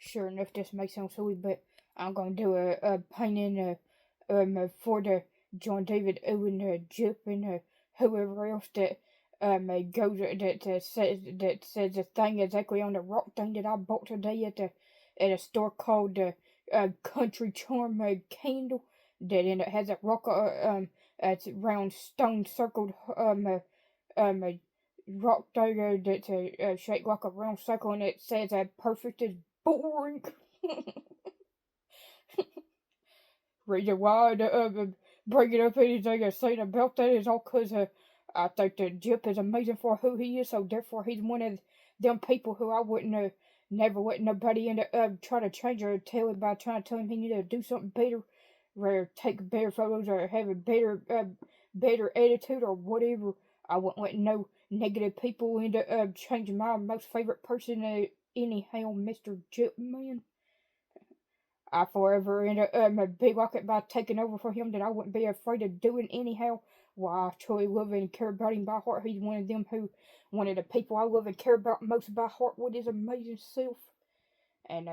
Sure enough, this may sound silly, but I'm gonna do a painting for the John David Owen Jip and whoever else that goes that says the thing exactly on the rock thing that I bought today at a store called Country Charm Candle that in it has a rock it's round stone circled a rock there that's shaped like a round circle and it says perfect is boring. Reason why I bring it up anything I say about that is all because I think that Jip is amazing for who he is, so therefore he's one of them people who I wouldn't never let nobody in try to change or tell him by trying to tell him he need to do something better, or take better photos or have a better attitude or whatever. I wouldn't let no negative people into changing my most favorite person anyhow, Mr. Jip Man. I forever end up be like it by taking over for him that I wouldn't be afraid of doing anyhow. Why I truly love and care about him by heart. He's one of them who, one of the people I love and care about most by heart with his amazing self. And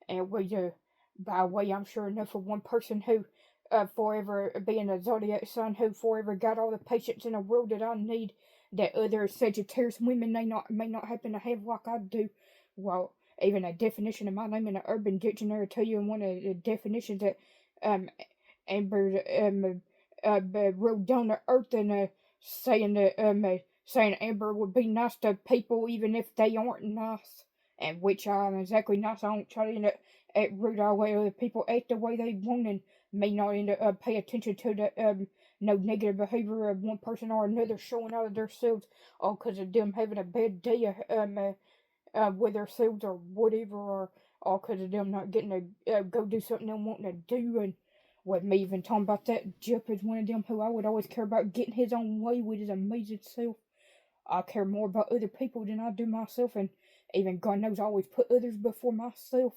we by the way, I'm sure enough of one person who, forever being a zodiac sign, who forever got all the patience in the world that I need, that other Sagittarius women may not happen to have like I do. Well, even a definition of my name in the Urban Dictionary tell you in one of the definitions that um Amber wrote down to earth and saying that saying Amber would be nice to people even if they aren't nice, and which I'm exactly nice. I don't try to end up at rude all way other people act the way they want and may not end up pay attention to the no negative behavior of one person or another showing out of themselves all because of them having a bad day with themselves or whatever, or all because of them not getting to go do something they want to do. And with me even talking about that, Jip is one of them who I would always care about getting his own way with his amazing self. I care more about other people than I do myself, and even God knows I always put others before myself.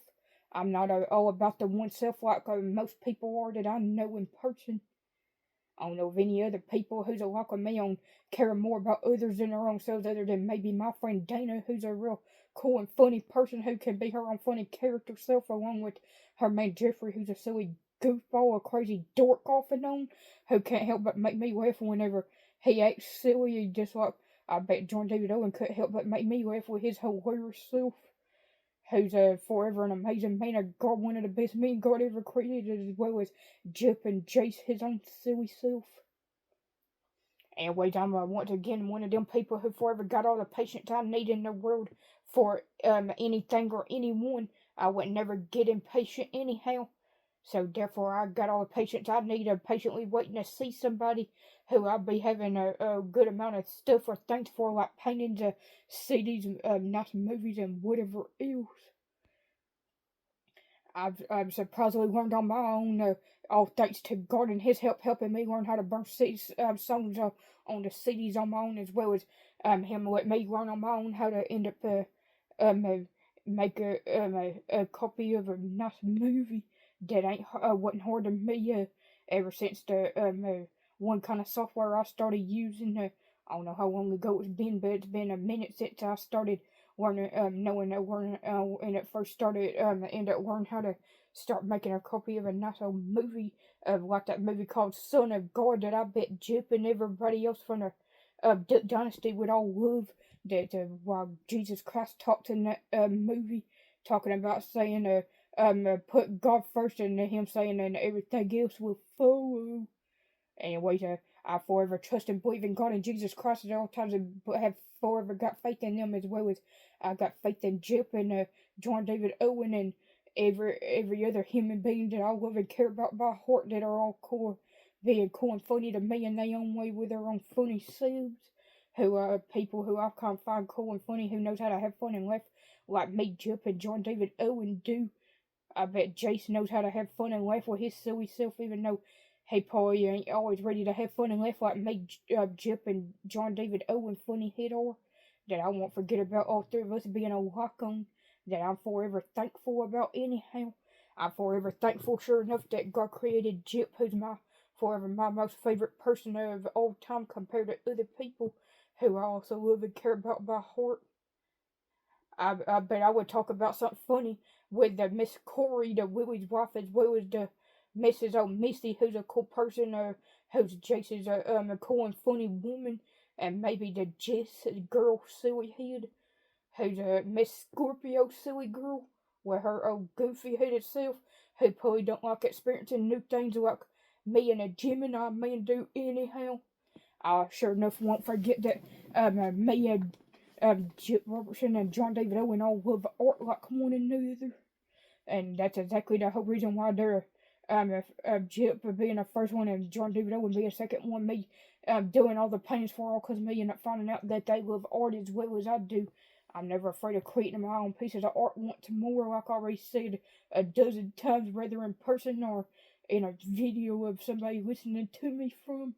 I'm not all about the one self like most people are that I know in person. I don't know of any other people who's a like me on caring more about others than their own selves, other than maybe my friend Dana, who's a real cool and funny person who can be her own funny character self, along with her man Jeffrey, who's a silly goofball, a crazy dork off and on, who can't help but make me laugh whenever he acts silly, just like I bet John David Owen couldn't help but make me laugh with his hilarious self, who's forever an amazing man of God, one of the best men God ever created, as well as Jip and Jace, his own silly self. Anyways, I'm once again one of them people who forever got all the patience I need in the world for anything or anyone. I would never get impatient anyhow. So therefore, I got all the patience I need of patiently waiting to see somebody who I'll be having a good amount of stuff or things for, like paintings, CDs, nice movies, and whatever else. I've surprisingly learned on my own, all thanks to God and His help helping me learn how to burn CDs, songs on the CDs on my own, as well as Him let me learn on my own how to end up make a copy of a nice movie that ain't wasn't hard to me ever since the one kind of software I started using. I don't know how long ago it's been, but it's been a minute since I started learning, knowing that learning, and it first started, ended up learning how to start making a copy of a nice old movie of like that movie called Son of God that I bet Jip and everybody else from the Duck Dynasty would all love. That while Jesus Christ talked in that movie, talking about saying put God first, and him saying and everything else will follow. Anyways, I forever trust and believe in God and Jesus Christ at all times, and have forever got faith in them, as well as I got faith in Jip and John David Owen and every other human being that I love and care about by heart, that are all cool, being cool and funny to me in their own way with their own funny selves. Who are people who I can't find cool and funny, who knows how to have fun and laugh like me, Jip, and John David Owen do. I bet Jason knows how to have fun and laugh with his silly self, even though he probably ain't always ready to have fun and laugh like me, Jip, and John David Owen funny head are. That I won't forget about all three of us being a lock on. That I'm forever thankful about anyhow. I'm forever thankful, sure enough, that God created Jip, who's forever my most favorite person of all time compared to other people who I also love and care about by heart. I bet I would talk about something funny with the Miss Corey, the Willie's wife, as well as the Mrs. Missy, who's a cool person, who's Jason's a cool and funny woman, and maybe the Jess girl, silly head, who's a Miss Scorpio, silly girl, with her old goofy headed self, who probably don't like experiencing new things like me and a Gemini man do anyhow. I sure enough won't forget that me and Chip Robertson and John David Owen all love art like one another. And that's exactly the whole reason why they're Chip being the first one and John David Owen being the second one. Me doing all the paintings for all because me and finding out that they love art as well as I do. I'm never afraid of creating my own pieces of art once more, like I already said a dozen times, whether in person or in a video of somebody listening to me from.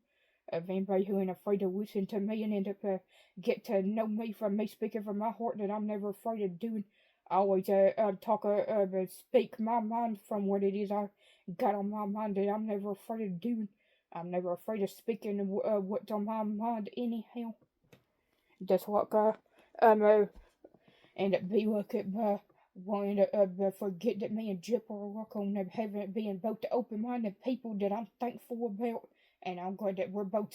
Of anybody who ain't afraid to listen to me and end up get to know me from me speaking from my heart that I'm never afraid of doing. I always speak my mind from what it is I got on my mind that I'm never afraid of doing. I'm never afraid of speaking what's on my mind anyhow. That's what end up be like it wanting to forget that me and Jip are like on having being both the open-minded people that I'm thankful about. And I'm glad that we're both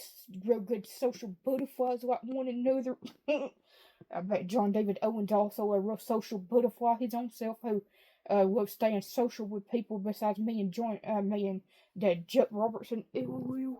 real good social butterflies like one another. I bet John David Owen's also a real social butterfly his own self who loves staying social with people besides me and me and the Jip Robertson. Ew.